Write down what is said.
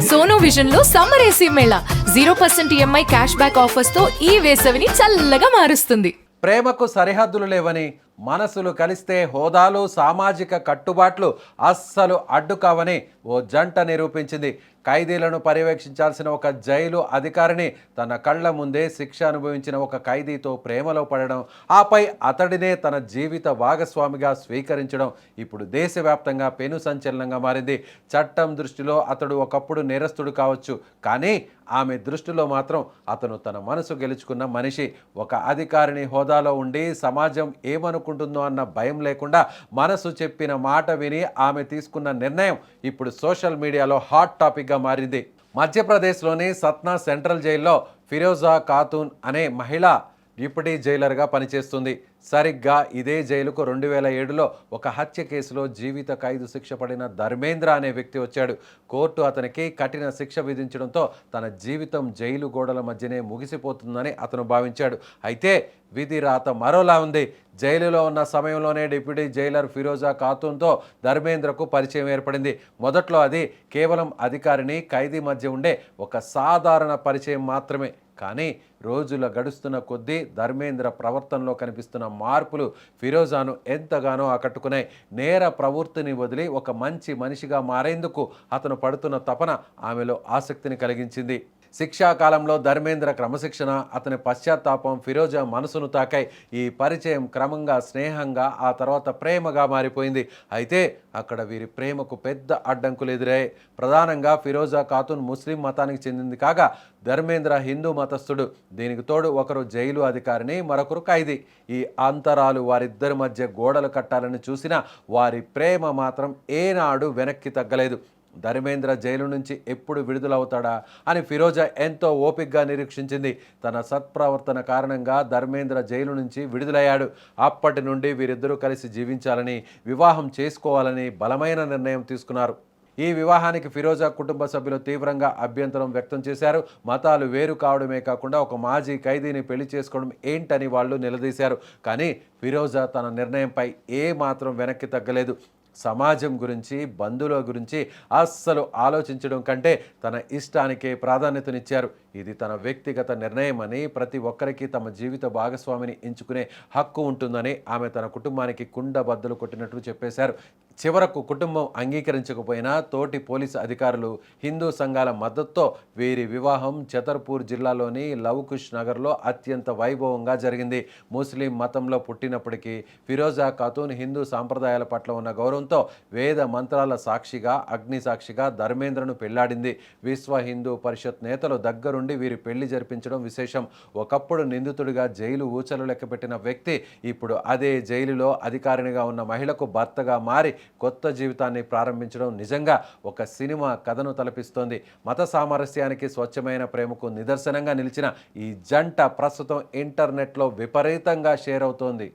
Sono vision లో summer AC Mela 0% EMI cash back offers తో ఈ వేసవిని చల్లగా మారుస్తుంది. ప్రేమకు సరిహద్దులు లేవని, మనసులు కలిస్తే హోదాలు సామాజిక కట్టుబాట్లు అస్సలు అడ్డు కావని ఓ జంట నిరూపించింది. ఖైదీలను పర్యవేక్షించాల్సిన ఒక జైలు అధికారిని తన కళ్ళ ముందే శిక్ష అనుభవించిన ఒక ఖైదీతో ప్రేమలో పడడం, ఆపై అతడినే తన జీవిత భాగస్వామిగా స్వీకరించడం ఇప్పుడు దేశవ్యాప్తంగా పెను సంచలనంగా మారింది. చట్టం దృష్టిలో అతడు ఒకప్పుడు నేరస్తుడు కావచ్చు, కానీ ఆమె దృష్టిలో మాత్రం అతను తన మనసు గెలుచుకున్న మనిషి. ఒక అధికారిని హోదాలో ఉండి సమాజం ఏమనుకుంటుందో అన్న భయం లేకుండా మనసు చెప్పిన మాట విని ఆమె తీసుకున్న నిర్ణయం ఇప్పుడు సోషల్ మీడియాలో హాట్ టాపిక్గా మారింది. మధ్యప్రదేశ్లోని సత్నా సెంట్రల్ జైల్లో ఫిరోజా ఖాతూన్ అనే మహిళ డిప్యూటీ జైలర్గా పనిచేస్తుంది. సరిగ్గా ఇదే జైలుకు 2007లో ఒక హత్య కేసులో జీవిత ఖైదు శిక్ష పడిన ధర్మేంద్ర అనే వ్యక్తి వచ్చాడు. కోర్టు అతనికి కఠిన శిక్ష విధించడంతో తన జీవితం జైలు గోడల మధ్యనే ముగిసిపోతుందని అతను భావించాడు. అయితే విధి రాత మరోలా ఉంది. జైలులో ఉన్న సమయంలోనే డిప్యూటీ జైలర్ ఫిరోజా ఖాతూన్తో ధర్మేంద్రకు పరిచయం ఏర్పడింది. మొదట్లో అది కేవలం అధికారిని ఖైదీ మధ్య ఉండే ఒక సాధారణ పరిచయం మాత్రమే. కానీ రోజుల గడుస్తున్న కొద్దీ ధర్మేంద్ర ప్రవర్తనలో కనిపిస్తున్న మార్పులు ఫిరోజాను ఎంతగానో ఆకట్టుకున్నాయి. నేర ప్రవృత్తిని వదిలి ఒక మంచి మనిషిగా మారేందుకు అతను పడుతున్న తపన ఆమెలో ఆసక్తిని కలిగించింది. శిక్షాకాలంలో ధర్మేంద్ర క్రమశిక్షణ, అతని పశ్చాత్తాపం ఫిరోజా మనసును తాకాయి. ఈ పరిచయం క్రమంగా స్నేహంగా, ఆ తర్వాత ప్రేమగా మారిపోయింది. అయితే అక్కడ వీరి ప్రేమకు పెద్ద అడ్డంకులు ఎదురాయి. ప్రధానంగా ఫిరోజా ఖాతూన్ ముస్లిం మతానికి చెందింది కాగా ధర్మేంద్ర హిందూ మతస్థుడు. దీనికి తోడు ఒకరు జైలు అధికారిని, మరొకరు ఖైదీ. ఈ అంతరాలు వారిద్దరి మధ్య గోడలు కట్టాలని చూసినా వారి ప్రేమ మాత్రం ఏనాడు వెనక్కి తగ్గలేదు. ధర్మేంద్ర జైలు నుంచి ఎప్పుడు విడుదలవుతాడా అని ఫిరోజా ఎంతో ఓపికగా నిరీక్షించింది. తన సత్ప్రవర్తన కారణంగా ధర్మేంద్ర జైలు నుంచి విడుదలయ్యాడు. అప్పటి నుండి వీరిద్దరూ కలిసి జీవించాలని, వివాహం చేసుకోవాలని బలమైన నిర్ణయం తీసుకున్నారు. ఈ వివాహానికి ఫిరోజా కుటుంబ సభ్యులు తీవ్రంగా అభ్యంతరం వ్యక్తం చేశారు. మతాలు వేరు కావడమే కాకుండా ఒక మాజీ ఖైదీని పెళ్లి చేసుకోవడం ఏంటని వాళ్ళు నిలదీశారు. కానీ ఫిరోజా తన నిర్ణయంపై ఏ మాత్రం వెనక్కి తగ్గలేదు. సమాజం గురించి, బంధువుల గురించి అస్సలు ఆలోచించడం కంటే తన ఇష్టానికే ప్రాధాన్యతనిచ్చారు. ఇది తన వ్యక్తిగత నిర్ణయమని, ప్రతి ఒక్కరికి తమ జీవిత భాగస్వామిని ఎంచుకునే హక్కు ఉంటుందని ఆమె తన కుటుంబానికి కుండబద్దలు కొట్టినట్లు చెప్పేశారు. చివరకు కుటుంబం అంగీకరించకపోయినా తోటి పోలీసు అధికారులు, హిందూ సంఘాల మద్దతుతో వీరి వివాహం ఛతర్పూర్ జిల్లాలోని లవకుష్ నగర్లో అత్యంత వైభవంగా జరిగింది. ముస్లిం మతంలో పుట్టినప్పటికీ ఫిరోజా ఖాతూన్ హిందూ సాంప్రదాయాల పట్ల ఉన్న గౌరవంతో వేద మంత్రాల సాక్షిగా, అగ్ని సాక్షిగా ధర్మేంద్రను పెళ్లాడింది. విశ్వ హిందూ పరిషత్ నేతలు దగ్గరుండి వీరి పెళ్లి జరిపించడం విశేషం. ఒకప్పుడు నిందితుడిగా జైలు ఊచలు లెక్కపెట్టిన వ్యక్తి ఇప్పుడు అదే జైలులో అధికారినిగా ఉన్న మహిళకు భర్తగా మారి కొత్త జీవితాన్ని ప్రారంభించడం నిజంగా ఒక సినిమా కథను తలపిస్తోంది. మత సామరస్యానికి, స్వచ్ఛమైన ప్రేమకు నిదర్శనంగా నిలిచిన ఈ జంట ప్రస్తుతం ఇంటర్నెట్లో విపరీతంగా షేర్ అవుతోంది.